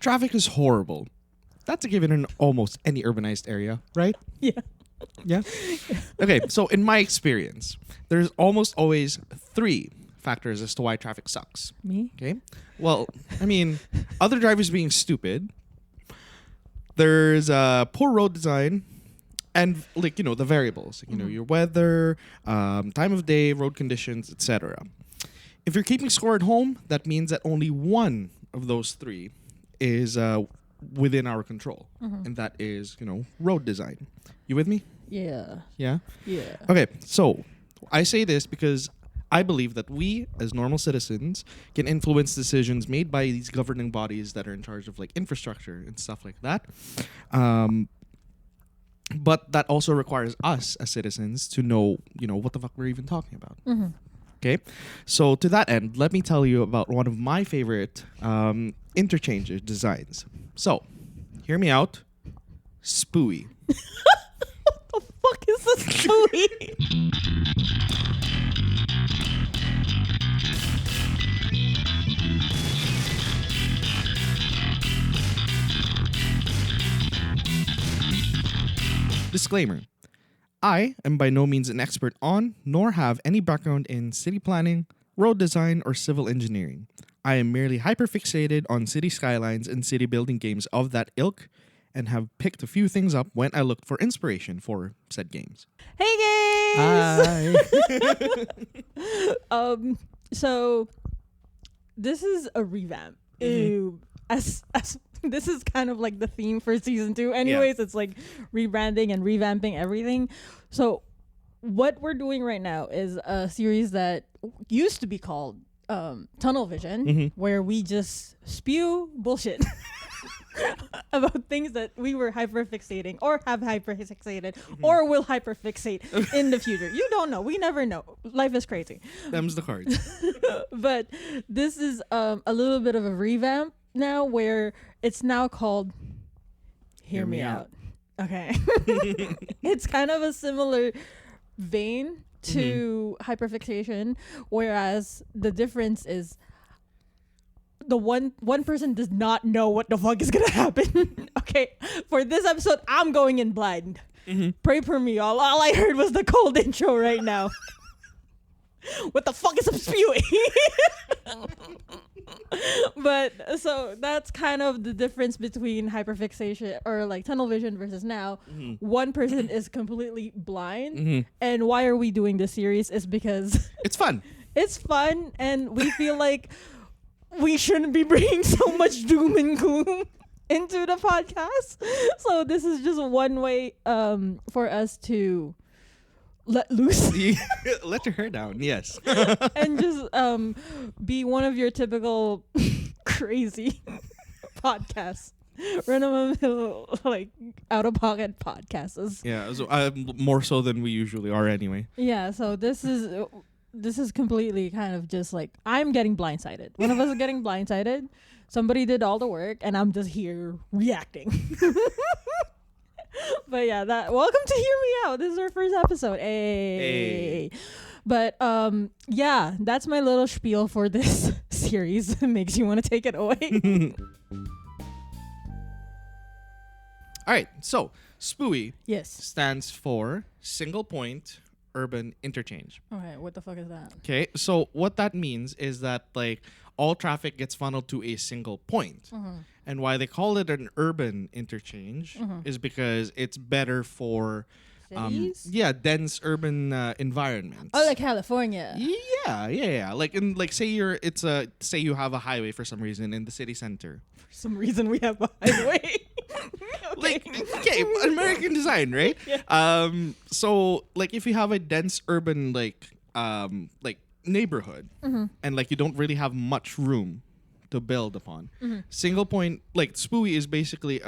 Traffic is horrible. That's a given in almost any urbanized area, right? Yeah. Yeah. Okay, so in my experience, there's almost always 3 factors as to why traffic sucks. Me? Okay. Well, I mean, other drivers being stupid. There's poor road design, and the variables, your weather, time of day, road conditions, etc. If you're keeping score at home, that means that only one of those 3 is within our control, and that is road design. You with me? Yeah. Yeah. Yeah. Okay, so I say this because I believe that we, as normal citizens, can influence decisions made by these governing bodies that are in charge of infrastructure and stuff like that. But that also requires us as citizens to know, what the fuck we're even talking about. Okay, so to that end, let me tell you about one of my favorite interchange designs. So, hear me out. SPUI. What the fuck is a SPUI? Disclaimer. I am by no means an expert on, nor have any background in city planning, road design, or civil engineering. I am merely hyperfixated on city skylines and city building games of that ilk, and have picked a few things up when I looked for inspiration for said games. Hey guys! Hi! So this is a revamp. As this is kind of like the theme for season 2. Anyways, It's like rebranding and revamping everything. So what we're doing right now is a series that used to be called Tunnel Vision, where we just spew bullshit about things that we were hyperfixating or have hyperfixated or will hyperfixate in the future. You don't know. We never know. Life is crazy. Them's the cards. But this is a little bit of a revamp now, where it's now called Hear Me Out. Okay. It's kind of a similar vein to hyperfixation, whereas the difference is the one person does not know what the fuck is gonna happen. Okay, for this episode, I'm going in blind. Pray for me, all I heard was the cold intro right now. What the fuck is a SPUI? But so that's kind of the difference between hyperfixation or tunnel vision versus now. One person is completely blind, and why are we doing this series is because it's fun. It's fun, and we feel like we shouldn't be bringing so much doom and gloom into the podcast. So this is just one way for us to let loose. Let your hair down, yes. And just be one of your typical crazy podcasts. Run-of-the-mill, out of pocket podcasts. Yeah, so more so than we usually are anyway. Yeah, so this is completely kind of just I'm getting blindsided. One of us is getting blindsided. Somebody did all the work, and I'm just here reacting. But yeah, welcome to Hear Me Out. This is our first episode. Hey. But yeah, that's my little spiel for this series. Makes you want to take it away. All right, so SPUI Yes. stands for Single Point Urban Interchange. Okay, what the fuck is that? Okay, so what that means is that all traffic gets funneled to a single point. And why they call it an urban interchange is because it's better for Cities? dense urban environments. Oh, like California. Yeah. Say you have a highway for some reason in the city center. For some reason we have a highway. Okay, American design, right? Yeah. So if you have a dense urban neighborhood and you don't really have much room to build upon, single point SPUI is basically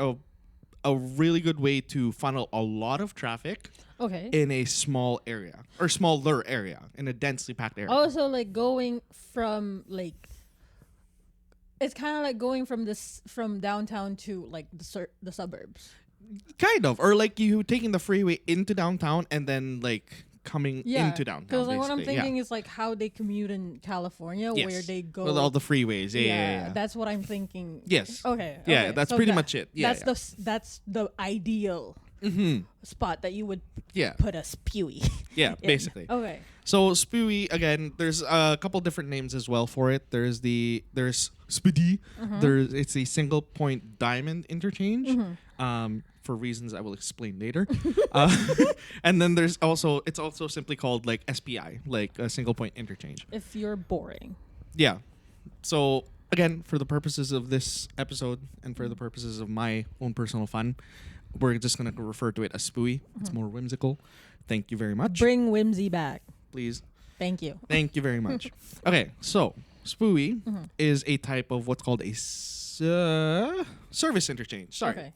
a really good way to funnel a lot of traffic in a small area or smaller area in a densely packed area. Also, going from it's kind of like going from downtown to the suburbs. Kind of, or you taking the freeway into downtown and then coming Yeah, into downtown. because like what I'm basically. thinking is like how they commute in California, Yes. where they go. With all the freeways. Yeah. That's what I'm thinking. Yes. Okay. Yeah, okay. that's So pretty much it. Yeah. That's the ideal spot that you would Yeah. put a SPUI. Yeah, in. basically. Okay. So SPUI, again, there's a couple different names as well for it. There's SPUI. It's a single point diamond interchange. For reasons I will explain later. And then it's also simply called like SPI, like a single point interchange. If you're boring. Yeah. So again, for the purposes of this episode and for the purposes of my own personal fun, we're just going to refer to it as SPUI. It's more whimsical. Thank you very much. Bring whimsy back. Please. Thank you. Thank you very much. Okay, so SPUI is a type of what's called a service interchange. Sorry. Okay.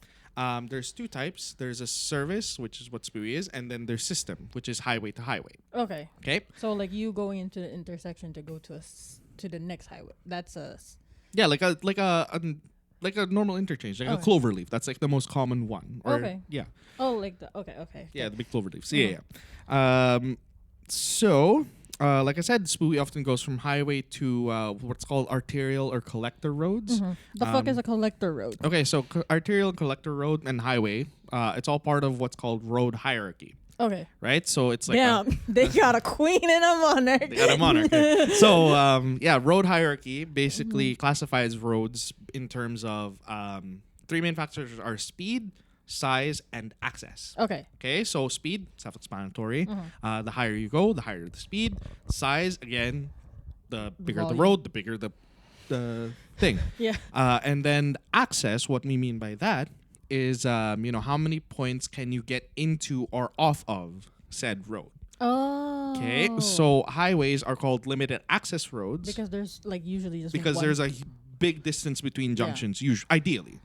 There's two types. There's a service, which is what SPUI is, and then there's system, which is highway to highway. Okay. Okay? So like you going into the intersection to go to to the next highway. That's a Yeah, like a normal interchange, like a Okay. clover leaf. That's like the most common one. Or, Okay. Yeah. like the okay. Yeah, the big clover leaves. Yeah. So, like I said, SPUI often goes from highway to what's called arterial or collector roads. The fuck is a collector road? Okay, so arterial, collector road, and highway, it's all part of what's called road hierarchy, Okay. right? So it's like Damn, they got a queen and a monarch. they got a monarch. So, road hierarchy basically classifies roads in terms of three main factors are speed, size, and access. Okay. Okay, so speed, self-explanatory. The higher you go, the higher the speed. Size, again, the bigger the Volume. road, the bigger the thing. Yeah. And then access, what we mean by that is, how many points can you get into or off of said road. Oh. Okay, so highways are called limited access roads because there's like usually just because one. there's a big distance between junctions. Ideally.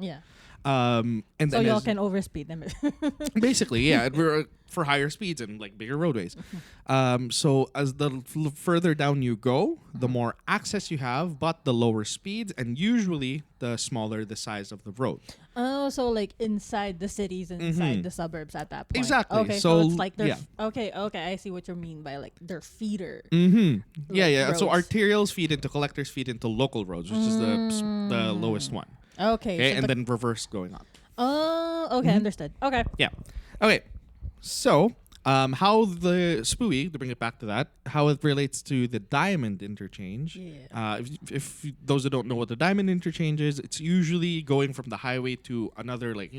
Yeah. And So then y'all as- can overspeed them. basically, yeah, we're for higher speeds and like bigger roadways. So as the further down you go, the more access you have, but the lower speeds, and usually the smaller the size of the road. Oh, so like inside the cities, inside the suburbs at that point. Exactly. Okay, so So, it's like they're yeah. Okay, I see what you mean by like their feeder. Yeah. So roads. arterials feed into collectors feed into local roads, which is the lowest one. Okay. Okay, so and then reverse going on. Oh, okay, understood. Okay. Yeah. Okay. So, how the SPUI, to bring it back to that, how it relates to the diamond interchange. Yeah. If those that don't know what the diamond interchange is, it's usually going from the highway to another, like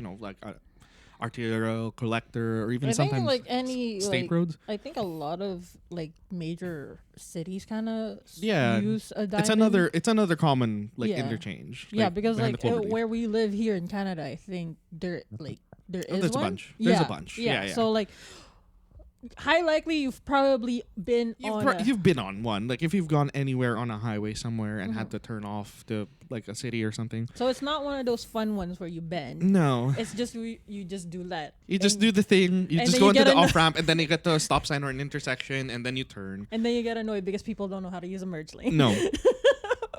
arterial, collector, or even I think sometimes like any state like, roads. I think a lot of like major cities kind of Yeah. use a diamond. It's another common like Yeah. interchange. Yeah, like, because behind like the clover leaf. where we live here in Canada, I think there is there's a one. bunch. There's a bunch. Yeah. So like, high likely you've probably been on. You've been on one. Like if you've gone anywhere on a highway somewhere and had to turn off to like a city or something. So it's not one of those fun ones where you bend. No. It's just you just do that. You just do the thing. You and just then go you into get the off ramp and then you get to a stop sign or an intersection and then you turn. And then you get annoyed because people don't know how to use a merge lane. No.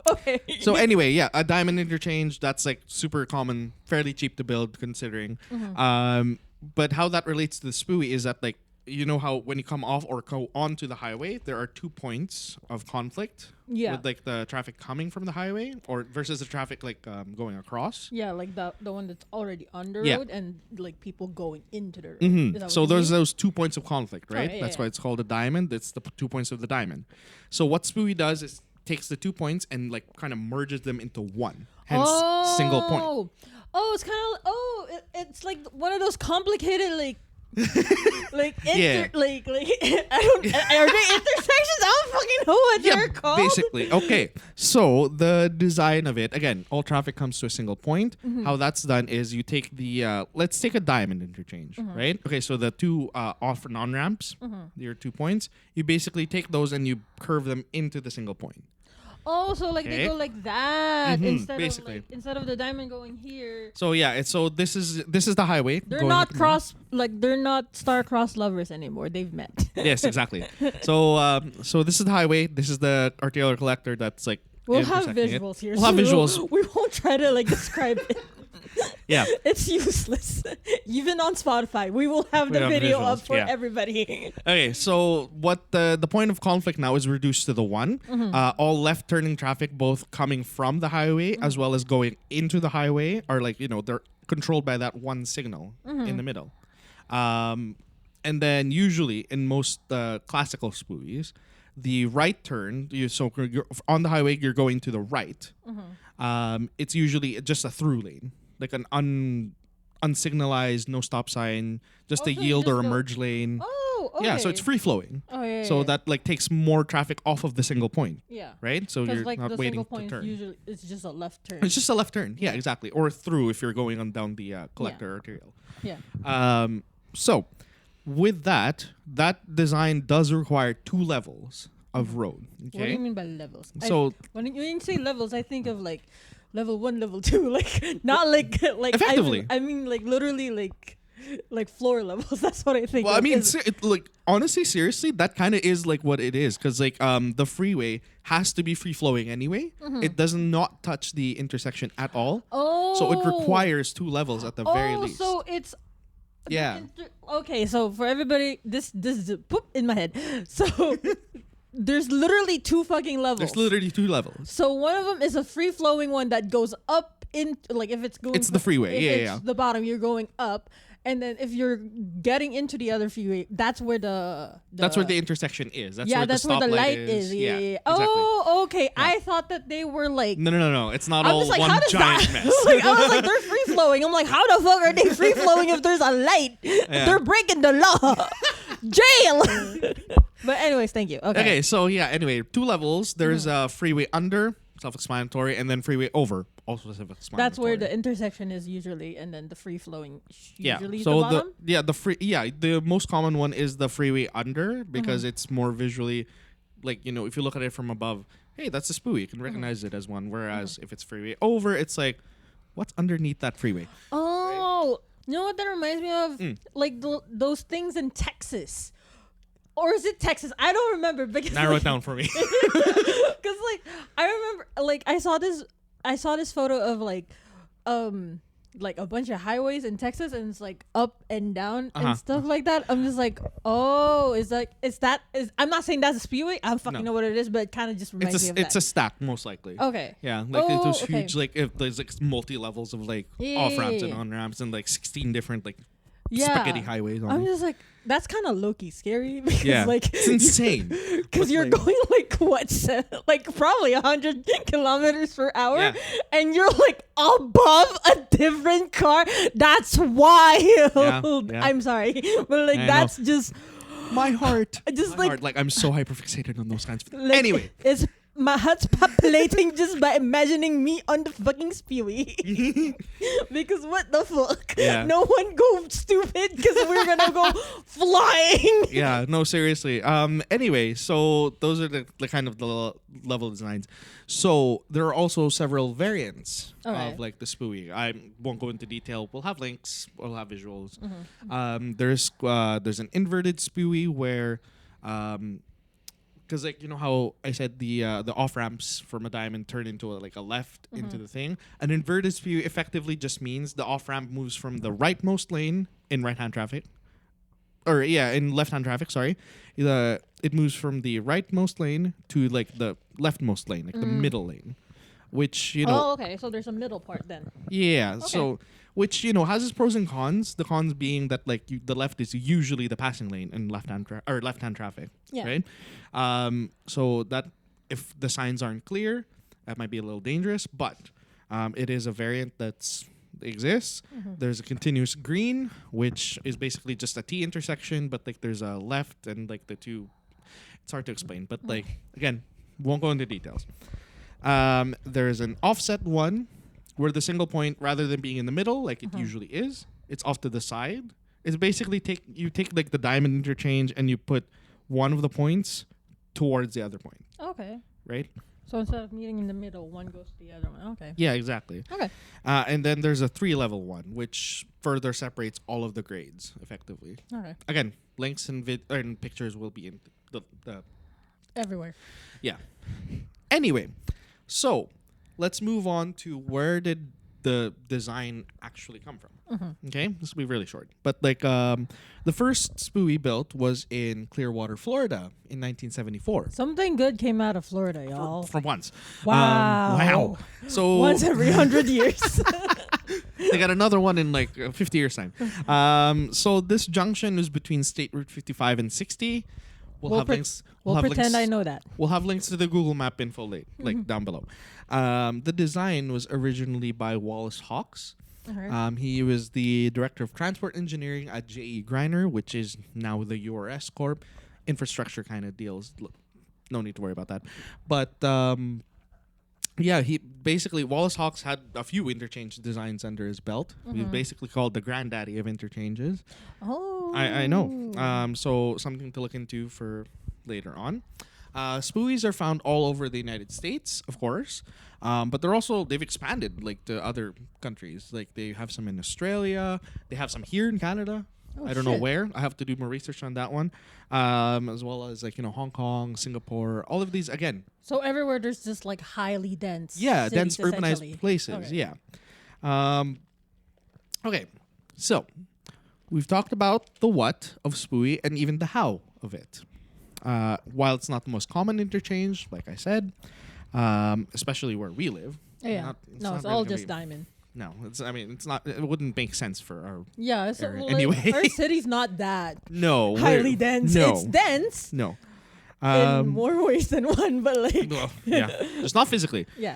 Okay. So anyway, yeah, a diamond interchange, that's like super common, fairly cheap to build considering. But how that relates to the SPUI is that like, you know how when you come off or go onto the highway, there are 2 points of conflict Yeah. with like the traffic coming from the highway or versus the traffic like going across. Yeah, like the one that's already on the Yeah. road and like people going into the road. Is that So what you there's mean? those 2 points of conflict, right? yeah, That's yeah. why it's called a diamond. It's the 2 points of the diamond. So what SPUI does is takes the 2 points and like kind of merges them into one. Hence single point. Oh, it's kind of it's like one of those complicated like Yeah. like I don't are they intersections? I don't fucking know what they're called. Basically. Okay. So the design of it, again, all traffic comes to a single point. How that's done is you take the, let's take a diamond interchange, right? Okay, so the two off and on ramps, your 2 points, you basically take those and you curve them into the single point. Oh, so like Okay. they go like that basically. instead of the diamond going here. So yeah, so this is the highway. They're going not up and they're not star-crossed lovers anymore. They've met. Yes, exactly. So this is the highway. This is the arterial collector that's like We'll have intersecting it. visuals here. We'll have visuals. We won't try to like describe it. Yeah. It's useless. Even on Spotify, we will have We the have video visuals, up for yeah. everybody. Okay, so what the point of conflict now is reduced to the one. All left turning traffic, both coming from the highway as well as going into the highway, are like, they're controlled by that one signal in the middle. And then usually in most classical SPUIs, the right turn, so you're on the highway, you're going to the right. It's usually just a through lane, like an unsignalized, no stop sign, just a so yield you or just a go- merge lane. Oh, okay. Yeah, so it's free flowing. Oh, yeah. So yeah. that like takes more traffic off of the single point, Yeah. right? So Because you're like not the waiting single to point turn. usually it's just a left turn. It's just a left turn. Yeah, exactly. Or through if you're going on down the collector arterial. Yeah. So with that design does require 2 levels of road. Okay. What do you mean by levels? So when you say levels, I think of like level 1, level 2, like not like Effectively. I mean like literally like floor levels. That's what I think. well, of. I mean, Is- like honestly, seriously, that kind of is like what it is, because like the freeway has to be free flowing anyway. It does not touch the intersection at all. oh, So it requires 2 levels at the very least. so it's Yeah. okay. So for everybody, this is poop in my head. So there's literally 2 fucking levels. There's literally 2 levels. So one of them is a free flowing one that goes up in like if it's going. It's the freeway. If Yeah, it's yeah. the bottom, you're going up, and then if you're getting into the other freeway, that's where That's where the intersection is. That's where that's the where the stoplight light is. Yeah. Exactly. Oh, okay. I thought that they were like. No. It's not I'm all just like, one how does giant that? mess. Like, I was like, they're free flowing. I'm like, how the fuck are they free flowing if there's a light? They're breaking the law. Jail. But anyways, thank you. Okay, so yeah, anyway, 2 levels. There's a freeway under, self-explanatory, and then freeway over, also self-explanatory. That's where the intersection is usually, and then the free flowing usually yeah. So the bottom. the most common one is the freeway under, because Mm-hmm. it's more visually, like, if you look at it from above, hey, that's a SPUI. You can recognize it as one. Whereas if it's freeway over, it's like, what's underneath that freeway? Oh, you know what that reminds me of? Like those things in Texas. Or is it Texas? I don't remember because Narrow it down for me. Because like I remember, like I saw this photo of like a bunch of highways in Texas, and it's like up and down and stuff like that. I'm just like, oh, I'm not saying that's a SPUI. I don't fucking know what it is, but it kind of just reminds me of It's that. a stack, most likely. Okay. Yeah, like those okay. huge, like if there's like multi levels of like off ramps and on ramps and like 16 different like spaghetti highways. I'm just like, that's kind of low-key scary because Yeah, like it's insane. because you're going like like probably 100 kilometers per hour, Yeah. and you're like above a different car. That's wild. Yeah. I'm sorry, but like I that's just My heart. just My like heart. Like I'm so hyperfixated on those kinds of things. like, Anyway. it's my heart's palpitating just by imagining me on the fucking SPUI. Because what the fuck? Yeah. No one go stupid because we're gonna go flying. Yeah, no, seriously. Anyway, so those are the kind of the level designs. So there are also several variants Okay. of like the SPUI. I won't go into detail. We'll have links. We'll have visuals. There's an inverted SPUI where because like how I said the off ramps from a diamond turn into a left into the thing. An inverted SPUI effectively just means the off ramp moves from the rightmost lane in right hand traffic, or in left hand traffic. Sorry, it moves from the rightmost lane to like the leftmost lane, like the middle lane, which Oh, okay. So there's a middle part then. yeah. So which has its pros and cons. The cons being that like the left is usually the passing lane in left hand traffic. Yeah. Right. So that if the signs aren't clear, that might be a little dangerous. But it is a variant that exists. There's a continuous green, which is basically just a T intersection, but like there's a left and like the two. It's hard to explain, but like again, won't go into details. There's an offset one, where the single point, rather than being in the middle like it usually is, it's off to the side. It's basically take like the diamond interchange and you put one of the points towards the other point, Okay. right? So instead of meeting in the middle, one goes to the other one. Okay. Yeah, exactly. Okay. And then there's a 3-level one, which further separates all of the grades effectively. Okay. Again, links and pictures will be in the Everywhere. yeah. Anyway, so let's move on to where did the design actually come from. Okay, this will be really short. But like the first SPUI built was in Clearwater, Florida, in 1974. Something good came out of Florida, y'all. From once. Wow. Wow. So Once every 100 years. they got another one in like 50 years time. So this junction is between State Route 55 and 60. We'll have links. We'll have pretend links, I know that. We'll have links to the Google Map info like down below. The design was originally by Wallace Hawks. He was the director of transport engineering at J.E. Greiner, which is now the URS Corp. Infrastructure kind of deals. No need to worry about that. But yeah, he basically Wallace Hawks had a few interchange designs under his belt. He's basically called the granddaddy of interchanges. Oh, I know. So something to look into for later on. SPUIs are found all over the United States, of course, but they've expanded like to other countries. Like they have some in Australia, they have some here in Canada. I don't know where. I have to do more research on that one, as well as like Hong Kong, Singapore, all of these again. So everywhere there's just like highly dense. Yeah, dense cities, urbanized places. Okay. Yeah. Okay, so we've talked about the what of SPUI and even the how of it. While it's not the most common interchange, like I said, especially where we live. Yeah. It's all just diamond. No, it's not. It wouldn't make sense for our area. Like, Anyway. our city's not that no highly dense. No. It's dense. No. In more ways than one, but like Well, yeah, just not physically. Yeah.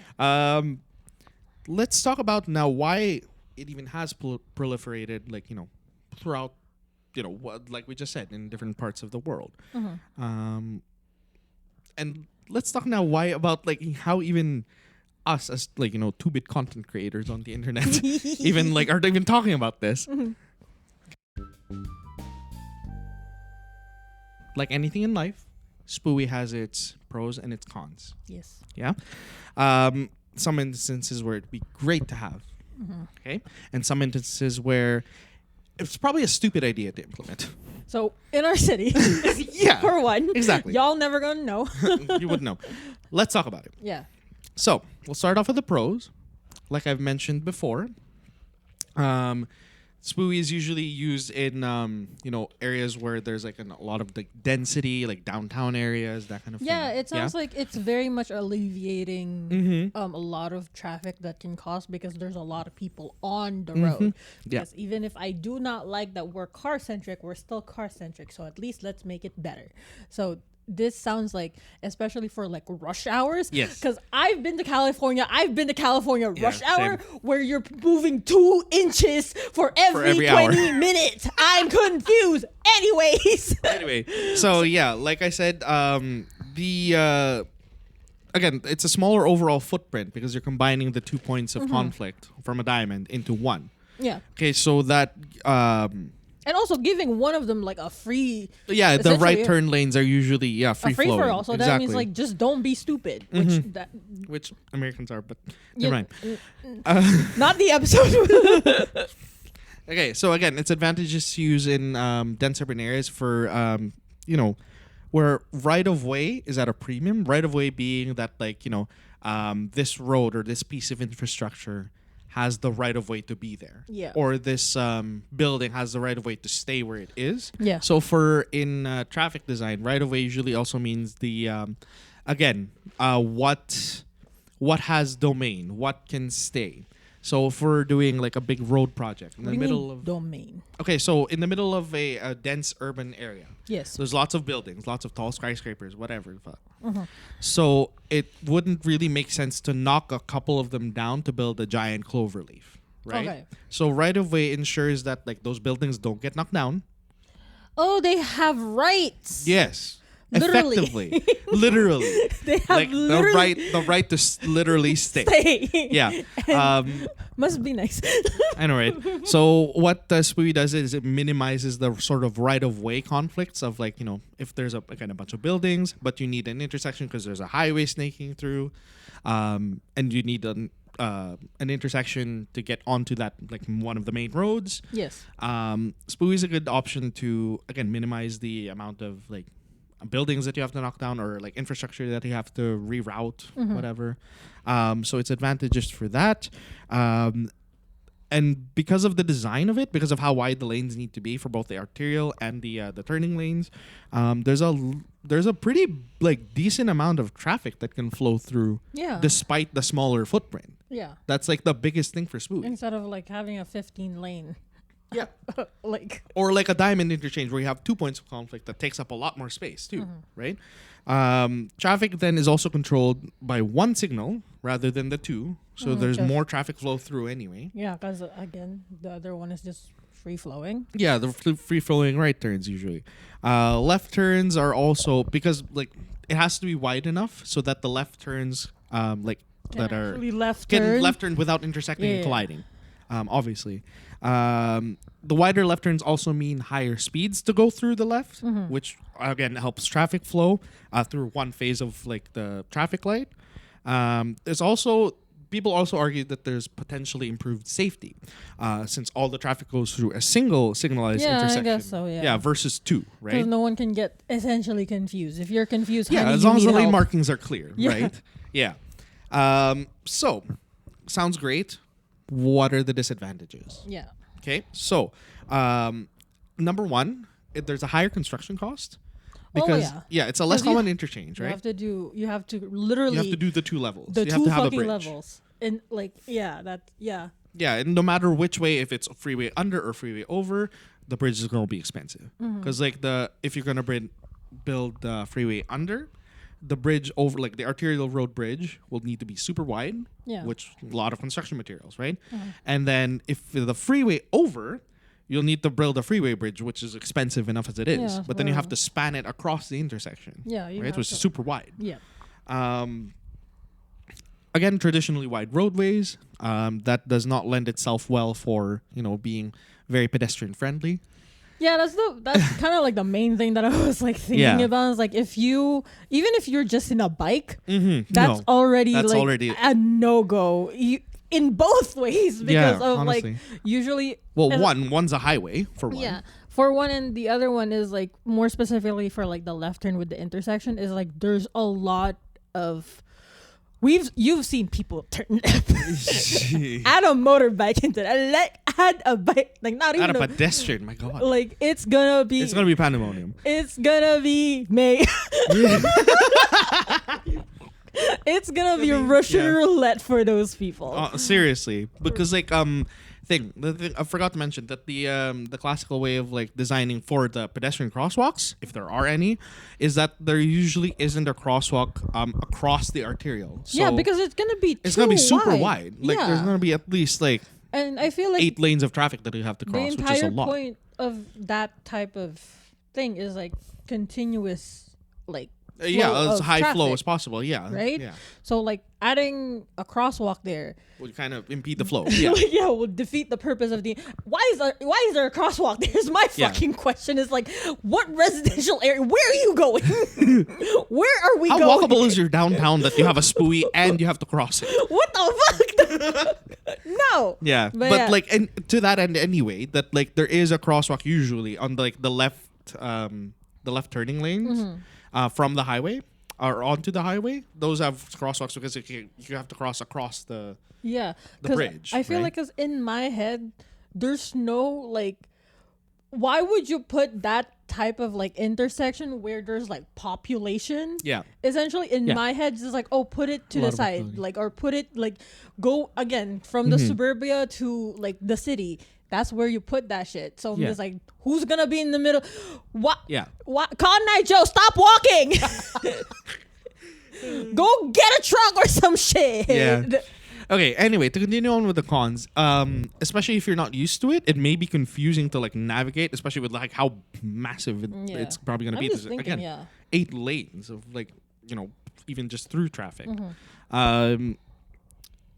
Let's talk about now why it even has proliferated, like throughout, what like we just said, in different parts of the world. And let's talk now why about like how even us as like 2-bit content creators on the internet even like are even talking about this. Like anything in life, SPUI has its pros and its cons. Yes. Yeah. Some instances where it'd be great to have. Okay. And some instances where it's probably a stupid idea to implement. So in our city, yeah, for one, exactly. Y'all never gonna know. You wouldn't know. Let's talk about it. Yeah. So we'll start off with the pros. Like I've mentioned before, SPUI is usually used in areas where there's like a lot of like density, like downtown areas, that kind of thing. Yeah, it sounds like it's very much alleviating a lot of traffic that can cause because there's a lot of people on the road. Because even if I do not like that we're car centric, we're still car centric. So at least let's make it better. So this sounds like, especially for like rush hours. Yes. Because I've been to California rush hour same. where you're moving 2 inches for every 20 minutes. I'm confused. Anyways. Anyway, so yeah, like I said, again, it's a smaller overall footprint because you're combining the 2 points of conflict from a diamond into one. Yeah. Okay, so that and also giving one of them like a free. Yeah, the right turn lanes are usually free free flowing. for all. So that means like just don't be stupid, which Americans are, but never mind. Not the episode. Okay, so again, it's advantageous to use in dense urban areas for where right of way is at a premium. Right of way being that like this road or this piece of infrastructure has the right of way to be there. Yeah. Or this building has the right of way to stay where it is. Yeah. So in traffic design, right of way usually also means the what has domain, what can stay. So if we're doing like a big road project in the middle of domain. Okay, so in the middle of a dense urban area. Yes. There's lots of buildings, lots of tall skyscrapers, whatever. So it wouldn't really make sense to knock a couple of them down to build a giant clover leaf, right? Okay. So right of way ensures that like those buildings don't get knocked down. Oh, they have rights. Yes. Literally. Effectively. Literally. They have like literally the right to literally stay. Yeah. Must be nice. I know, right? So what SPUI does is it minimizes the sort of right-of-way conflicts of like, if there's a bunch of buildings, but you need an intersection because there's a highway snaking through, and you need an intersection to get onto that, like one of the main roads. Yes. SPUI is a good option to, again, minimize the amount of like buildings that you have to knock down or like infrastructure that you have to reroute, whatever. So it's advantageous for that. And because of the design of it, because of how wide the lanes need to be for both the arterial and the turning lanes, there's a pretty like decent amount of traffic that can flow through, despite the smaller footprint. Yeah. That's like the biggest thing for SPUI. Instead of like having a 15 lane. Yeah. Like. Or like a diamond interchange where you have 2 points of conflict that takes up a lot more space too, right? Traffic then is also controlled by one signal rather than the two. So there's more traffic flow through anyway. Yeah, because again, the other one is just free flowing. Yeah, the free flowing right turns usually. Left turns are also, because like it has to be wide enough so that the left turns that are turn. left turn without intersecting and colliding. Obviously. The wider left turns also mean higher speeds to go through the left, which again helps traffic flow through one phase of like the traffic light. There's also, people also argue that there's potentially improved safety since all the traffic goes through a single signalized intersection. I guess so, yeah. Yeah, versus two, right? Because no one can get essentially confused. If you're confused, yeah, honey, as you long as need the lane help. markings are clear, right? Yeah. So, sounds great. What are the disadvantages? Yeah. Okay, so number one, there's a higher construction cost because it's a less common interchange, right? You have to literally You have to do the two levels. the you have two to have a fucking bridge. levels, and like Yeah, and no matter which way, if it's freeway under or freeway over, the bridge is going to be expensive. Because like if you're going to build the freeway under, the bridge over, like the arterial road bridge, will need to be super wide, which a lot of construction materials, right? And then if the freeway over, you'll need to build a freeway bridge, which is expensive enough as it is. Yeah, but then you have to span it across the intersection, right? Which is super wide. Yeah. Again, traditionally wide roadways. That does not lend itself well for being very pedestrian friendly. Yeah, that's kind of like the main thing that I was like thinking about. Is like even if you're just in a bike, that's already a no-go. In both ways because of honestly. like usually. Well, one's a highway for one. Yeah, for one, and the other one is like more specifically for like the left turn with the intersection is like there's a lot of. You've seen people turn left add a motorbike into that. Add a bike, like not even a pedestrian. My God, like it's gonna be pandemonium. It's gonna be May. It's gonna be Russian roulette for those people. Seriously, because like the thing I forgot to mention that the classical way of like designing for the pedestrian crosswalks, if there are any, is that there usually isn't a crosswalk across the arterial. So because it's gonna be super wide. Like there's gonna be at least like, and I feel like 8 lanes of traffic that you have to cross, the which is a entire lot. point of that type of thing is like continuous, like as high traffic, flow as possible. Yeah, right. Yeah, so like adding a crosswalk there would kind of impede the flow. Will defeat the purpose of the. Why is there a crosswalk? There's my fucking question. Is like, what residential area? Where are you going? Where are we going? How walkable is your downtown that you have a SPUI and you have to cross it? What the fuck? No. Yeah, but like, and to that end anyway, that like there is a crosswalk usually on like the left turning lanes from the highway or onto the highway. Those have crosswalks because you have to cross across the bridge. I feel like, because in my head, there's no like, why would you put that type of like intersection where there's like population? Yeah. Essentially, in my head, it's like, put it to the side, like, or put it like, go again from the suburbia to like the city. That's where you put that shit. So I'm just like, who's gonna be in the middle? What? Yeah. What? Call Night Joe, stop walking. Go get a truck or some shit. Yeah. Okay, anyway, to continue on with the cons, especially if you're not used to it, it may be confusing to like navigate, especially with like how massive it's probably going to be. Just thinking, again, 8 lanes of like, even just through traffic.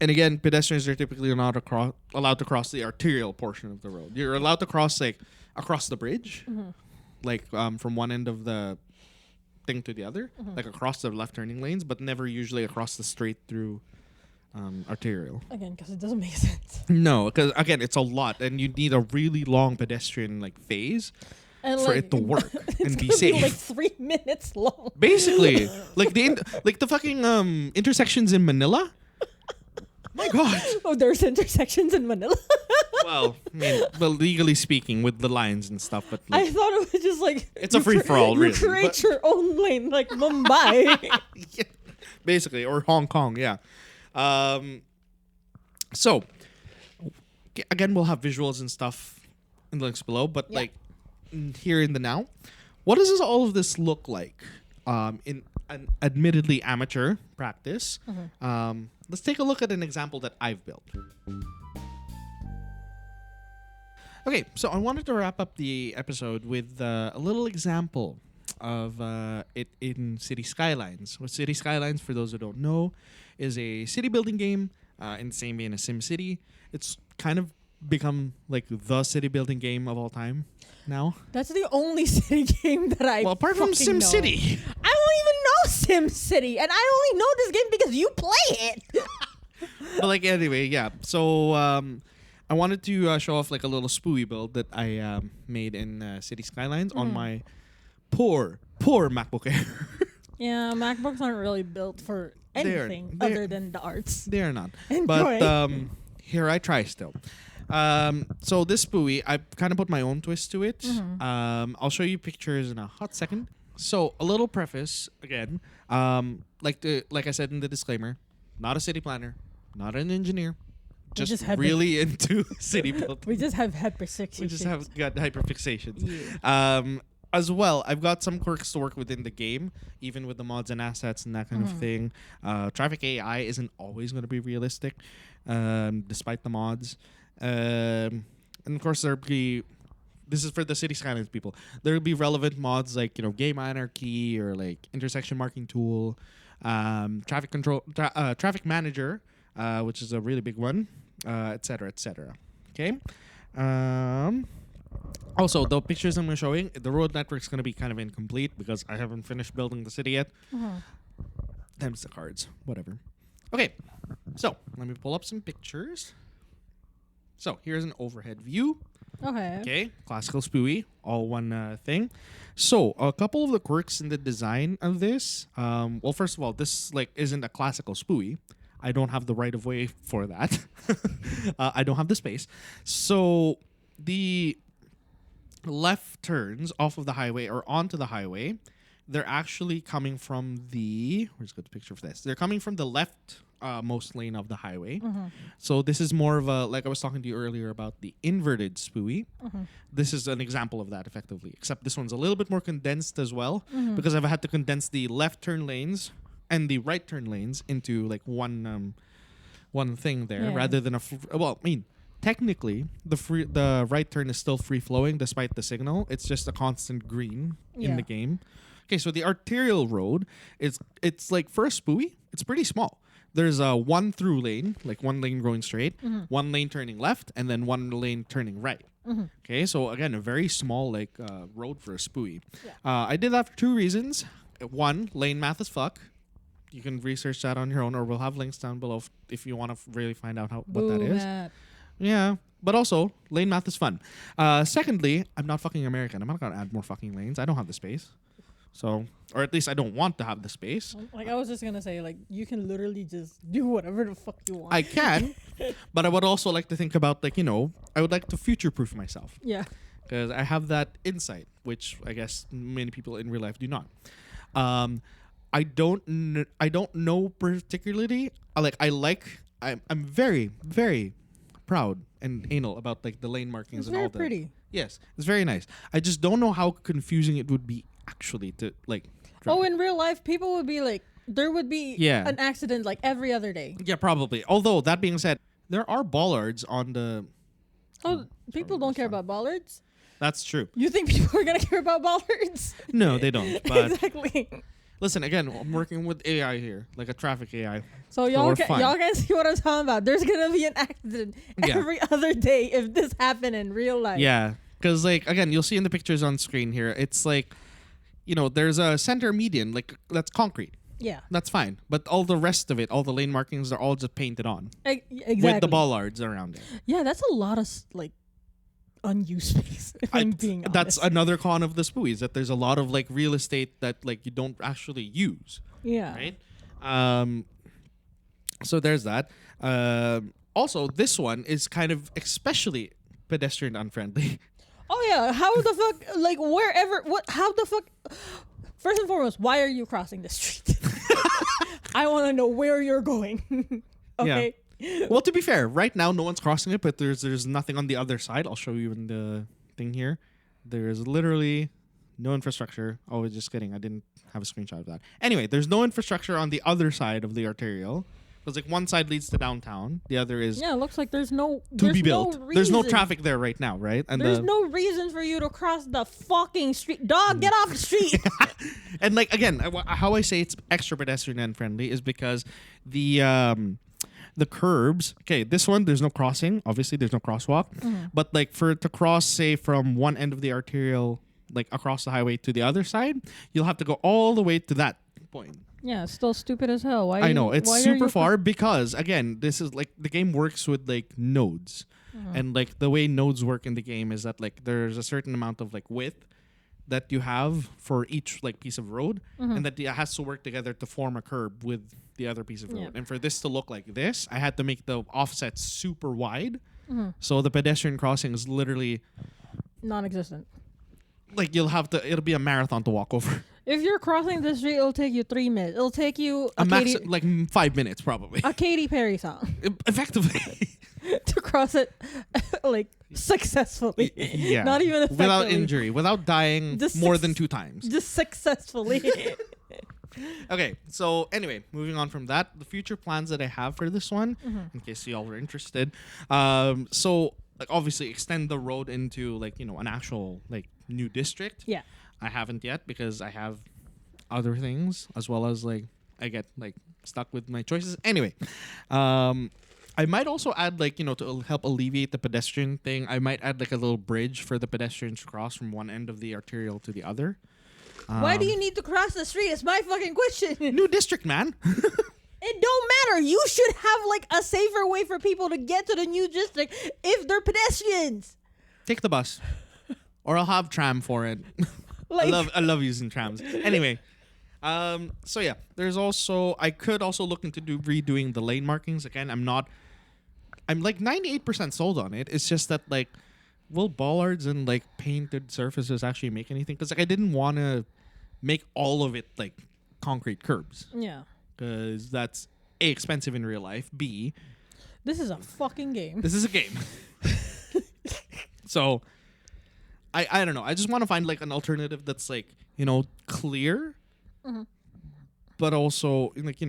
And again, pedestrians are typically not allowed to cross the arterial portion of the road. You're allowed to cross like across the bridge, like from one end of the thing to the other, like across the left turning lanes, but never usually across the straight through arterial. Again, because it doesn't make sense. No, because again, it's a lot, and you need a really long pedestrian like phase And for it to work it's and be gonna safe. like 3 minutes long. Basically, like the fucking intersections in Manila. My God. Oh, there's intersections in Manila. Well, I mean, well, legally speaking, with the lines and stuff, but like, I thought it was just like it's a free for all, really. You create your own lane, like Mumbai. yeah, basically, or Hong Kong, yeah. So again, we'll have visuals and stuff in the links below, but like here in the now, what does all of this look like in an admittedly amateur practice? Let's take a look at an example that I've built. Okay, so I wanted to wrap up the episode with a little example of it in City Skylines. What City Skylines, for those who don't know, is a city building game in the same vein as SimCity. It's kind of become like the city building game of all time now. That's the only city game that I apart from SimCity. I don't even know SimCity, and I only know this game because you play it. But like anyway, yeah. So I wanted to show off like a little SPUI build that I made in City Skylines on my poor MacBook Air. Yeah, MacBooks aren't really built for anything other than the arts. They are not. Enjoy. But here I try still. So this SPUI, I kind of put my own twist to it. I'll show you pictures in a hot second. So a little preface again. Like I said in the disclaimer, not a city planner, not an engineer. Just really into city building. We just have hyperfixations. We just have got hyperfixations. Yeah. As well, I've got some quirks to work within the game, even with the mods and assets and that kind of thing. Traffic AI isn't always going to be realistic, despite the mods. And of course, this is for the City Skylines people. There'll be relevant mods like game anarchy or like intersection marking tool, traffic control, traffic manager, which is a really big one, etc., etc. Okay. Also, the pictures I'm showing, the road network's going to be kind of incomplete because I haven't finished building the city yet. Them's the cards. Whatever. Okay. So, let me pull up some pictures. So, here's an overhead view. Okay. Classical SPUI. All one thing. So, a couple of the quirks in the design of this. Well, first of all, this isn't a classical SPUI. I don't have the right of way for that. I don't have the space. So, the left turns off of the highway or onto the highway, they're actually coming from where's a good picture for this? They're coming from the left most lane of the highway. So this is more of a, like I was talking to you earlier about the inverted SPUI. This is an example of that effectively, except this one's a little bit more condensed as well because I've had to condense the left turn lanes and the right turn lanes into like one thing there rather than technically, the right turn is still free flowing despite the signal. It's just a constant green in the game. Okay, so the arterial road it's like for a SPUI, it's pretty small. There's a one through lane, like one lane going straight, one lane turning left, and then one lane turning right. Okay, so again, a very small road for a SPUI. I did that for two reasons. One, lane math is fuck. You can research that on your own, or we'll have links down below if you want to really find out what that is. Yeah, but also, lane math is fun. Secondly, I'm not fucking American. I'm not going to add more fucking lanes. I don't have the space. So, or at least I don't want to have the space. I was just going to say, you can literally just do whatever the fuck you want. I can, but I would also like to think about, I would like to future-proof myself. Yeah. Because I have that insight, which I guess many people in real life do not. I don't know particularly. I'm very, very proud and anal about the lane markings and all that. It's very pretty. Yes, it's very nice. I just don't know how confusing it would be actually to drive. Oh, in real life, people would be there would be an accident every other day. Yeah, probably. Although that being said, there are bollards on the. Oh, people don't care about bollards. That's true. You think people are gonna care about bollards? No, they don't. But exactly. Listen, again, I'm working with AI here, like a traffic AI. So y'all can see what I'm talking about. There's going to be an accident every other day if this happened in real life. Yeah, because, again, you'll see in the pictures on screen here, it's there's a center median, that's concrete. Yeah. That's fine. But all the rest of it, all the lane markings, they're all just painted on. Exactly. With the bollards around it. Yeah, that's a lot of, unused space. If I'm being honest. That's another con of the SPUI, is that there's a lot of like real estate that like you don't actually use. Yeah. Right. So there's that. Also, this one is kind of especially pedestrian unfriendly. Oh yeah, how the fuck? Like wherever, what? How the fuck? First and foremost, why are you crossing the street? I want to know where you're going. Okay. Yeah. Well, to be fair, right now no one's crossing it, but there's nothing on the other side. I'll show you in the thing here. There's literally no infrastructure. Oh, just kidding. I didn't have a screenshot of that. Anyway, there's no infrastructure on the other side of the arterial. Because like one side leads to downtown, the other is Yeah, it looks like there's no to be built. No There's no reason. traffic there right now, right? And There's no reason for you to cross the fucking street. Dog, get off the street. and like again, how I say it's extra pedestrian unfriendly is because the curbs. Okay, this one there's no crossing. Obviously, there's no crosswalk. But like for it to cross, say from one end of the arterial, like across the highway to the other side, you'll have to go all the way to that point. Yeah, it's still stupid as hell. Why? I know it's why are super you far because again, this is like the game works with like nodes, and like the way nodes work in the game is that like there's a certain amount of like width that you have for each like piece of road, and that it has to work together to form a curb with the other piece of road. Yeah. And for this to look like this, I had to make the offset super wide, so the pedestrian crossing is literally Non-existent. like it'll be a marathon to walk over. If you're crossing the street, it'll take you 3 minutes. It'll take you A max like 5 minutes probably. a Katy Perry song Effectively. to cross it like successfully. Yeah. Not even effectively. Without injury, without dying Just more than 2 times. Just successfully. Okay, so anyway, moving on from that, the future plans that I have for this one, in case y'all were interested. So like obviously extend the road into like, an actual like new district. Yeah. I haven't yet because I have other things, as well as like I get like stuck with my choices. Anyway, I might also add like, to help alleviate the pedestrian thing, I might add like a little bridge for the pedestrians to cross from one end of the arterial to the other. Why do you need to cross the street? It's my fucking question. New district, man. It don't matter. You should have like a safer way for people to get to the new district if they're pedestrians. Take the bus. Or I'll have tram for it. Like, I love using trams. Anyway, so yeah, I could also look into redoing the lane markings again. I'm like 98% sold on it. It's just that like, will bollards and like painted surfaces actually make anything? Because like I didn't want to make all of it like concrete curbs. Yeah. Because that's A, expensive in real life. B, This is a fucking game. this is a game. So I don't know. I just want to find like an alternative that's like, clear, but also like,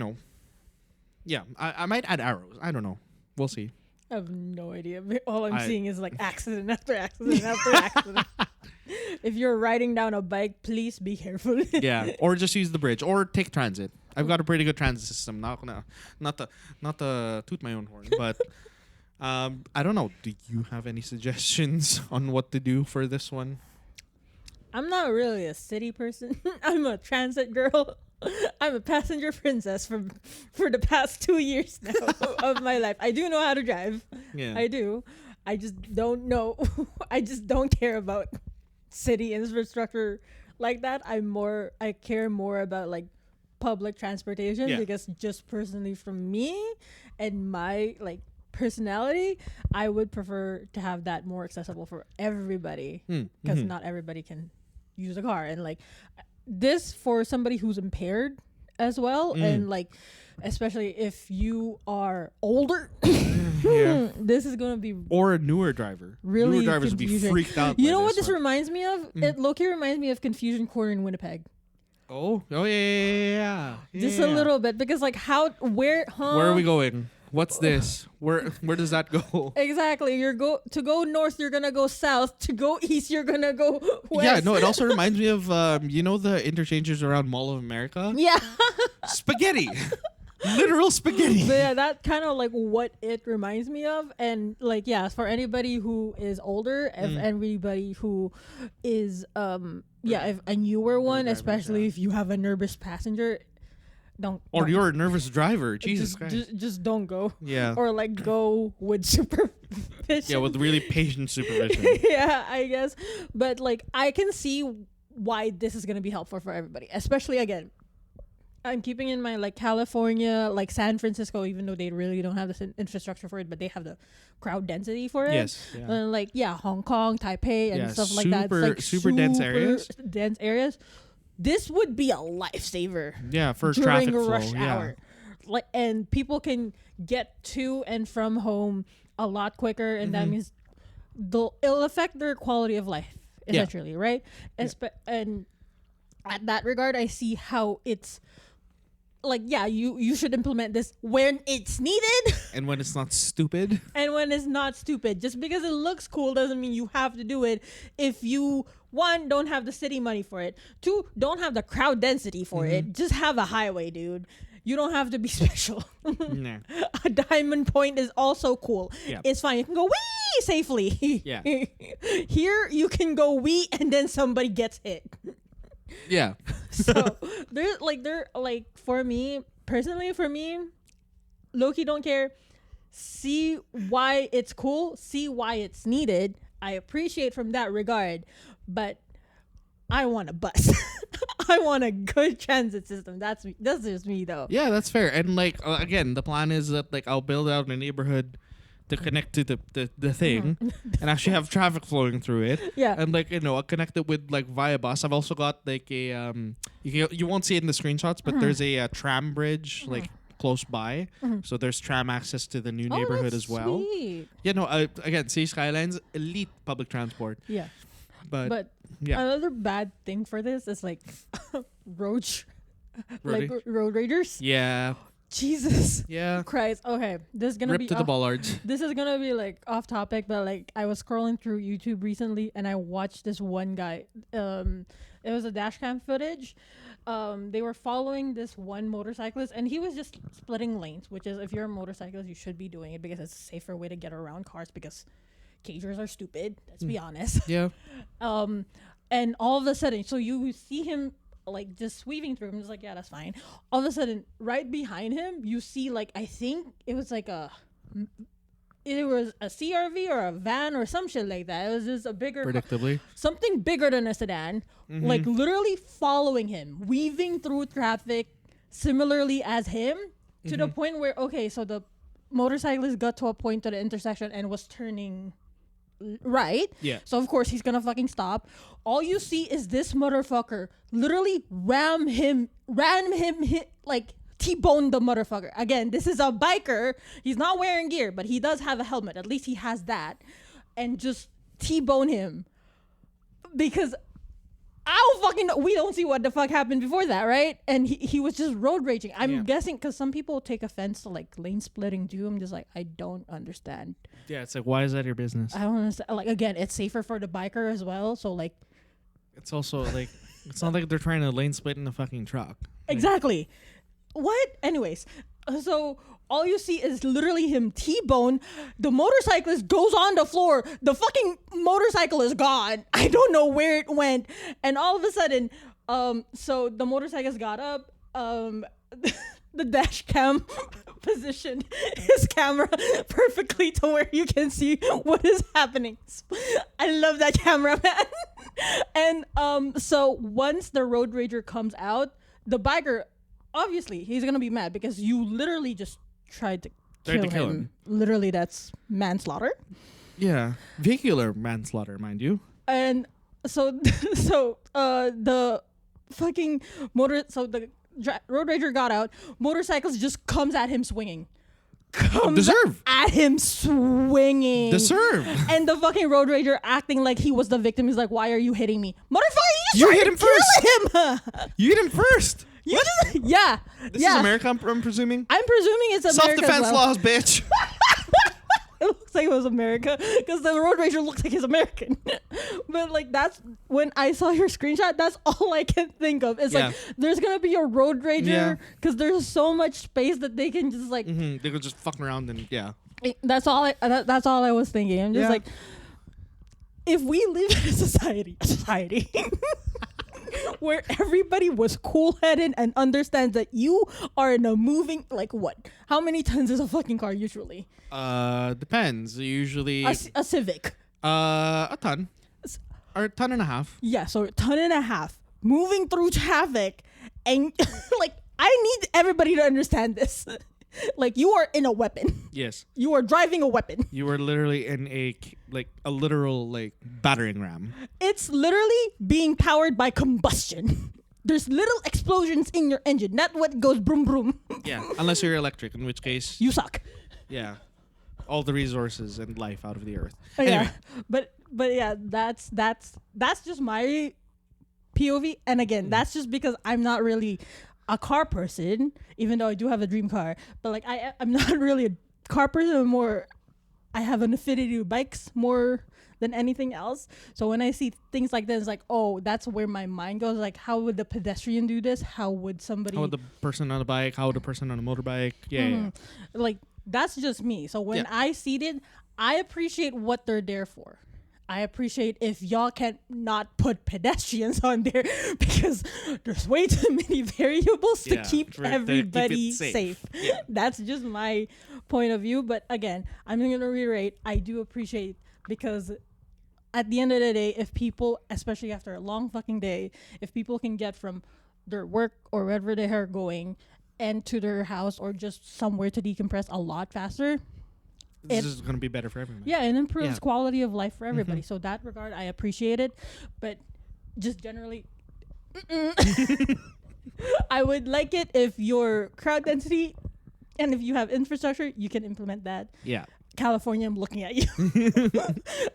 yeah, I might add arrows. I don't know. We'll see. I have no idea. All I'm seeing is like accident after accident after accident. If you're riding down a bike, please be careful. Yeah, or just use the bridge or take transit. I've got a pretty good transit system. Not to toot my own horn, but I don't know. Do you have any suggestions on what to do for this one? I'm not really a city person. I'm a transit girl. I'm a passenger princess for the past 2 years now of my life. I do know how to drive. Yeah. I do. I just don't know. I just don't care about city infrastructure like that. I care more about like public transportation because just personally from me and my like personality, I would prefer to have that more accessible for everybody because not everybody can use a car. And like this for somebody who's impaired as well, and like especially if you are older, this is gonna be or a newer driver. Really newer drivers confusing. would be freaked out. You by know what this one. reminds me of? It low-key reminds me of Confusion Corner in Winnipeg. Oh yeah. Just a little bit because like where are we going? What's this? Where does that go? Exactly. To go north, you're gonna go south. To go east, you're gonna go west. Yeah, no, it also reminds me of the interchanges around Mall of America? Yeah. Spaghetti. Literal spaghetti. But yeah, that kind of like what it reminds me of. And like, yeah, for anybody who is older, if anybody who is if a newer one, drivers, especially if you have a nervous passenger, Or you're a nervous driver. Jesus Christ. Just don't go. Yeah. Or like go with supervision. Yeah, with really patient supervision. Yeah, I guess. But like I can see why this is gonna be helpful for everybody. Especially again, I'm keeping in mind like California, like San Francisco, even though they really don't have the infrastructure for it, but they have the crowd density for it. Yes. Yeah. And like Hong Kong, Taipei, and stuff like that. It's like super dense areas. Dense areas. This would be a lifesaver. Yeah, for during traffic flow. rush hour. Like, and people can get to and from home a lot quicker, and that means it'll affect their quality of life essentially, right? And at that regard, I see how it's like, you should implement this when it's needed and when it's not stupid. And when it's not stupid. Just because it looks cool doesn't mean you have to do it if you, one, don't have the city money for it. Two, don't have the crowd density for it. Just have a highway, dude. You don't have to be special. Nah. A diamond point is also cool. Yeah. It's fine. You can go wee safely. Yeah. Here, you can go wee and then somebody gets hit. Yeah. So they're like for me personally, low-key don't care. See why it's cool, see why it's needed. I appreciate from that regard, but I want a bus. I want a good transit system. That's just me though. Yeah, that's fair. And like again, the plan is that like I'll build out a neighborhood to connect to the thing and actually have traffic flowing through it. Yeah. And like, I'll connect it with like via bus. I've also got like a you won't see it in the screenshots, but there's a tram bridge like close by. So there's tram access to the new neighborhood as well. Sweet. Yeah, no, again, City Skylines, elite public transport. Yeah. But yeah. Another bad thing for this is like road ragers. Yeah. Jesus. Yeah. Christ. Okay. This is gonna Rip be to the bollards. This is gonna be like off topic, but like I was scrolling through YouTube recently and I watched this one guy. It was a dash cam footage. They were following this one motorcyclist and he was just splitting lanes, which is, if you're a motorcyclist, you should be doing it because it's a safer way to get around cars because cagers are stupid. Let's be honest. Yeah. And all of a sudden, so you see him like just weaving through him. It's like, yeah, that's fine. All of a sudden, right behind him, you see like, I think it was like a CRV or a van or some shit like that. It was just a bigger, predictably, something bigger than a sedan, like literally following him, weaving through traffic similarly as him, to the point where, okay, so the motorcyclist got to a point to the intersection and was turning right. Yeah. So of course he's gonna fucking stop. All you see is this motherfucker literally ram him, like T-bone the motherfucker. Again, this is a biker. He's not wearing gear, but he does have a helmet. At least he has that. And just T-bone him. Because I don't fucking know. We don't see what the fuck happened before that, right? And he was just road raging. I'm guessing because some people take offense to like lane splitting too. I'm just like, I don't understand. Yeah, it's like, why is that your business? I don't understand. Like, again, it's safer for the biker as well. So like, it's also like, it's not like they're trying to lane split in a fucking truck. Exactly. What? Anyways, so all you see is literally him T-bone. The motorcyclist goes on the floor. The fucking motorcycle is gone. I don't know where it went. And all of a sudden, so the motorcyclist got up. The dash cam positioned his camera perfectly to where you can see what is happening. I love that camera, man. And so once the road rager comes out, the biker, obviously, he's gonna be mad because you literally just tried to kill him. Literally, that's manslaughter. Yeah, vehicular manslaughter, mind you. And so, the fucking road rager got out. Motorcyclist just comes at him swinging. Deserve. At him swinging. Deserve. And the fucking road rager acting like he was the victim. He's like, "Why are you hitting me, motherfucker? You hit him first. Him. You hit him first. Yeah. This is America, I'm presuming. I'm presuming it's America. Self-defense laws, bitch. It looks like it was America because the road rager looks like he's American. But like, that's when I saw your screenshot, that's all I can think of. It's like there's gonna be a road rager because there's so much space that they can just like they could just fuck around and That's all I was thinking. I'm just like, if we live in a society where everybody was cool-headed and understands that you are in a moving, like what? How many tons is a fucking car usually? Depends. Usually A Civic. a ton. Or a ton and a half. Yeah, so a ton and a half moving through traffic, and like I need everybody to understand this. Like you are in a weapon. Yes. You are driving a weapon. You are literally in a literal battering ram. It's literally being powered by combustion. There's little explosions in your engine, not what goes broom broom. Yeah, unless you're electric, in which case You suck. yeah, all the resources and life out of the earth. Yeah, Anyway, but yeah, that's just my POV. And again, that's just because I'm not really a car person, even though I do have a dream car. But like I'm not really a car person. I'm more, I have an affinity to bikes more than anything else. So when I see things like this, it's like, oh, that's where my mind goes. Like, how would the pedestrian do this? How would somebody? how would the person on a bike? How would the person on a motorbike? Yeah. Like that's just me. So when I see it, I appreciate what they're there for. I appreciate if y'all can not put pedestrians on there because there's way too many variables to keep everybody safe. Yeah. That's just my point of view. But again, I'm going to reiterate, I do appreciate, because at the end of the day, if people, especially after a long fucking day, if people can get from their work or wherever they are going and to their house or just somewhere to decompress a lot faster, This is going to be better for everyone. yeah, it improves quality of life for everybody. So that regard, I appreciate it. But just generally, I would like it if your crowd density and if you have infrastructure, you can implement that. Yeah. California, I'm looking at you.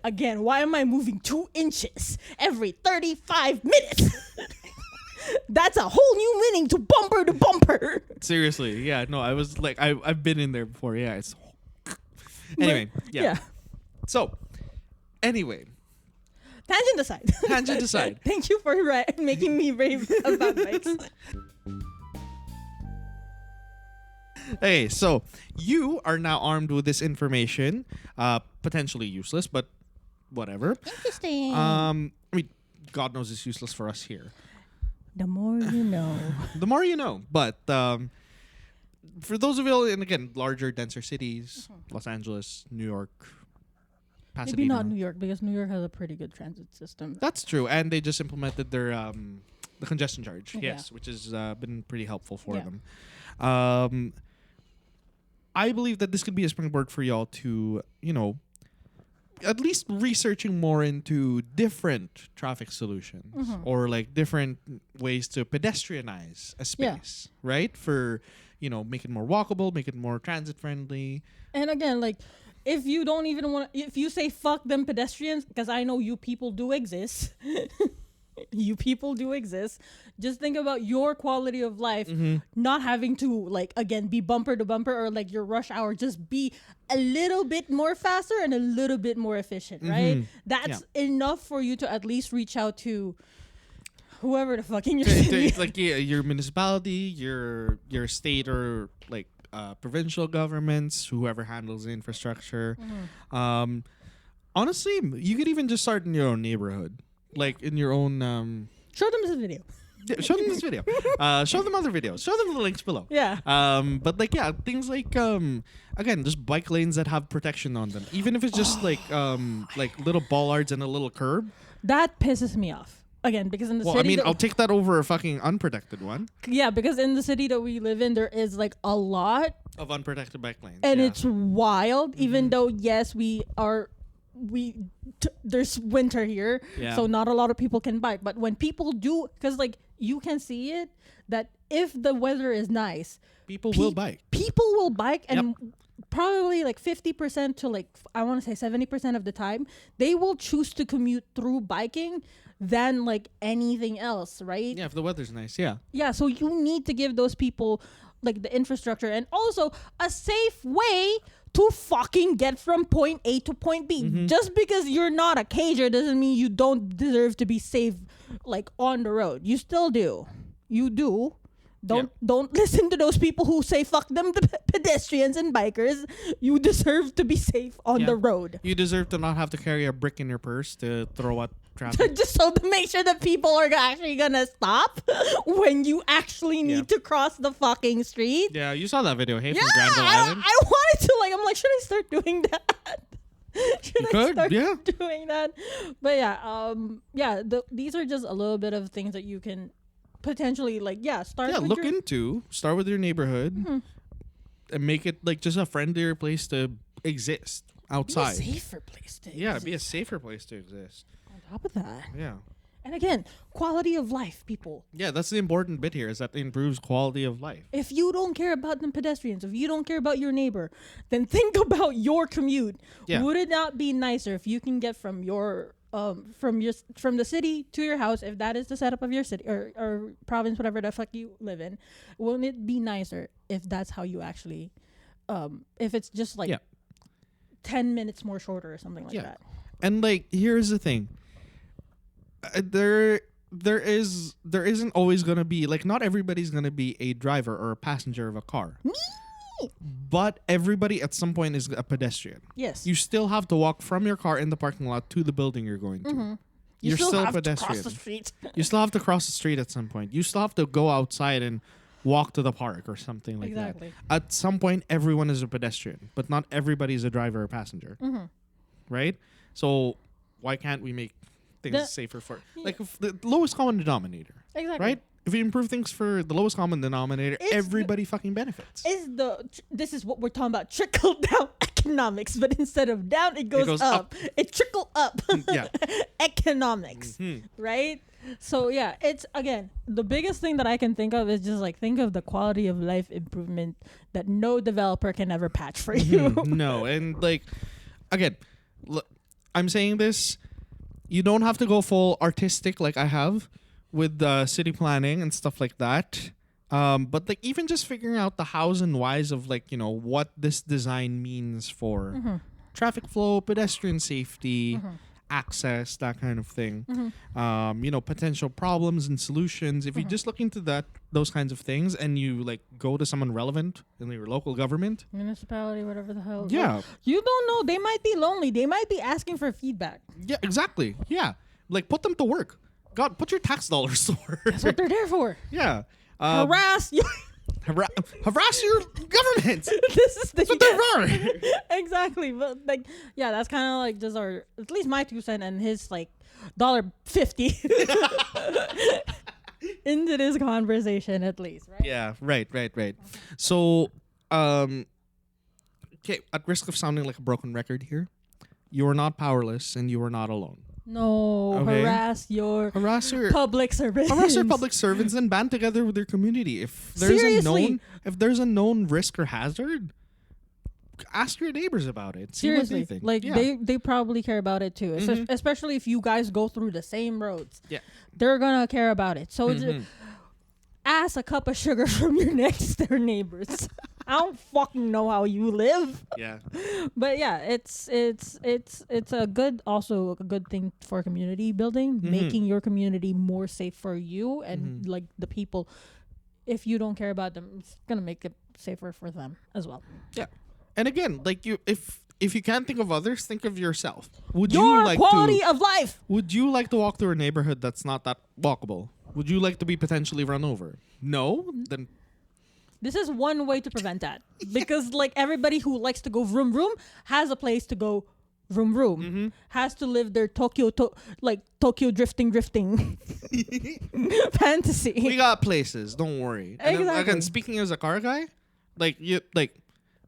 Again, why am I moving 2 inches every 35 minutes? That's a whole new meaning to bumper to bumper. Seriously. Yeah. No, I was like, I've been in there before. Yeah. It's anyway. Yeah. So, anyway. Tangent aside. Tangent aside. Thank you for making me rave about bikes. Okay, so you are now armed with this information, potentially useless, but whatever. Interesting. I mean, God knows it's useless for us here. The more you know. The more you know. But for those of you, and again, larger, denser cities, Los Angeles, New York, Pasadena. Maybe not New York, because New York has a pretty good transit system. That's true, and they just implemented their the congestion charge, Yeah. yes, which has been pretty helpful for them. I believe that this could be a springboard for y'all to, at least researching more into different traffic solutions or like different ways to pedestrianize a space, right? For, make it more walkable, make it more transit friendly. And again, like, if you don't even want to, if you say fuck them pedestrians, because I know you people do exist. You people do exist. Just think about your quality of life, not having to, like, again, be bumper to bumper or like your rush hour, just be a little bit more faster and a little bit more efficient, right? That's enough for you to at least reach out to whoever the fuck in your city. Like your municipality, your state or like provincial governments, whoever handles the infrastructure. Honestly, you could even just start in your own neighborhood. Like in your own Show them this video. Yeah, show them this video. Show them other videos. Show them the links below. Yeah. But like things like again, just bike lanes that have protection on them. Even if it's just like little bollards and a little curb. That pisses me off. Again, because in the city, I mean, I'll take that over a fucking unprotected one. Yeah, because in the city that we live in, there is like a lot of unprotected bike lanes, and it's wild. Even though yes, there's winter here, so not a lot of people can bike. But when people do, because like you can see it, that if the weather is nice, people will bike. People will bike, and probably like 50% to like I want to say 70% of the time, they will choose to commute through biking than like anything else, right? Yeah, if the weather's nice, yeah. Yeah, so you need to give those people like the infrastructure and also a safe way to fucking get from point A to point B. Just because you're not a cager doesn't mean you don't deserve to be safe like on the road. You still do. You do. Don't listen to those people who say fuck them, the pedestrians and bikers. You deserve to be safe on the road. You deserve to not have to carry a brick in your purse to throw at traffic. Just so to make sure that people are actually gonna stop when you actually need to cross the fucking street. Yeah, you saw that video, hey, Yeah, from Granville Island. I wanted to, like, I'm like, should I start doing that? Should I start doing that? But yeah, these are just a little bit of things that you can potentially, like, start. Yeah, with start with your neighborhood and make it like just a friendlier place to exist outside. Be a safer place to Yeah, exist. be a safer place to exist. On top of that. Yeah. And again, quality of life, people. Yeah, that's the important bit here, is that it improves quality of life. If you don't care about the pedestrians, if you don't care about your neighbor, then think about your commute. Yeah. Would it not be nicer if you can get from the city to your house, if that is the setup of your city or province, whatever the fuck you live in? Wouldn't it be nicer if that's how you actually, if it's just like 10 minutes more shorter or something like that? And like, here's the thing. There isn't always gonna be, like, not everybody's gonna be a driver or a passenger of a car. Me. But everybody at some point is a pedestrian. Yes. You still have to walk from your car in the parking lot to the building you're going to. You're still a pedestrian. To cross the street. You still have to cross the street at some point. You still have to go outside and walk to the park or something like that. At some point, everyone is a pedestrian, but not everybody is a driver or passenger. Right? So why can't we make things safer for, like, the lowest common denominator? Exactly. Right? If you improve things for the lowest common denominator, everybody fucking benefits. This is what we're talking about, trickle down economics, but instead of down, it goes up. It trickle up. Yeah. Economics, right? So yeah, it's, again, the biggest thing that I can think of is just like, think of the quality of life improvement that no developer can ever patch for you. No, and like, again, look, I'm saying this, you don't have to go full artistic like I have with city planning and stuff like that. But like, even just figuring out the hows and whys of, like, you know, what this design means for traffic flow, pedestrian safety, access, that kind of thing. You know, potential problems and solutions. If you just look into those kinds of things, and you like go to someone relevant in your local government, municipality, whatever the hell. Yeah. You don't know. They might be lonely. They might be asking for feedback. Yeah, exactly. Yeah. Like, put them to work. God, put your tax dollars to work. That's what they're there for. Yeah. Harass you. Harass your government. This is That's what they're for. Exactly. But like, yeah, that's kind of like just our, at least my 2 cents and his like $1.50 into this conversation, at least, right? Yeah, right. So, okay, at risk of sounding like a broken record here, you are not powerless and you are not alone. No, Okay. harass your public servants. Harass your public servants and band together with your community. If there's a known risk or hazard, ask your neighbors about it. See Seriously, what they think. like, they probably care about it too. Especially if you guys go through the same roads. Yeah, they're gonna care about it. So just ask a cup of sugar from your next door neighbors. I don't fucking know how you live. Yeah. But yeah, it's a good thing for community building, making your community more safe for you and like the people. If you don't care about them, it's gonna make it safer for them as well. Yeah. And again, like, if you can't think of others, think of yourself. Would you like quality of life? Would you like to walk through a neighborhood that's not that walkable? Would you like to be potentially run over? No? Then this is one way to prevent that. Because like, everybody who likes to go vroom vroom has a place to go vroom vroom. Has to live their Tokyo drifting fantasy. we got places, don't worry. And Exactly. again, speaking as a car guy,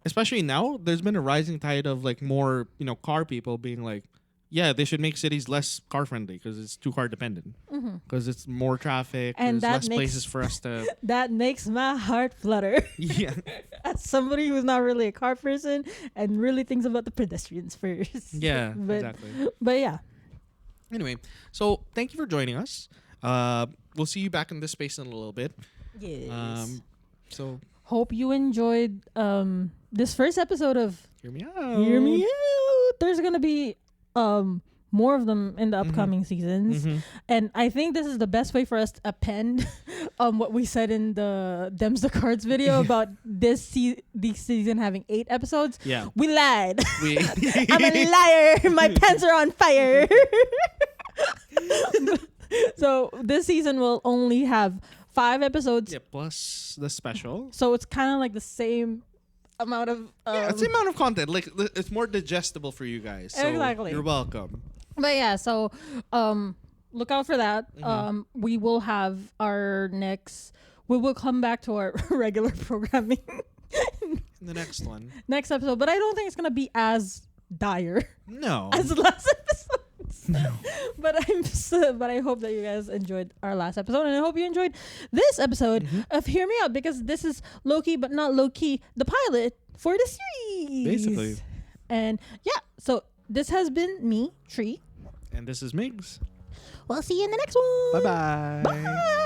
especially now, there's been a rising tide of like more, you know, car people being like, yeah, they should make cities less car friendly because it's too car dependent. Because it's more traffic, and there's less places for us to. That makes my heart flutter. Yeah. As somebody who's not really a car person and really thinks about the pedestrians first. Yeah, exactly. But yeah. Anyway, so thank you for joining us. We'll see you back in this space in a little bit. Yes. So hope you enjoyed this first episode of Hear Me Out. Hear Me Out. There's gonna be more of them in the upcoming seasons, and I think this is the best way for us to append what we said in the Dems the Cards video about this season having 8 episodes. Yeah, we lied. I'm a liar. My pants are on fire. So this season will only have 5 episodes. Yeah, plus the special. So it's kind of like the same amount of. Yeah, it's the amount of content. Like it's more digestible for you guys. So Exactly. You're welcome. But yeah, so look out for that. We will have our next. We will come back to our regular programming The next one. next episode, but I don't think it's gonna be as dire No. as the last episodes. No. But I hope that you guys enjoyed our last episode, and I hope you enjoyed this episode of Hear Me Out, because this is low key but not low key, the pilot for the series. Basically. And yeah, so this has been me, Tree. And this is Migs. We'll see you in the next one. Bye-bye. Bye.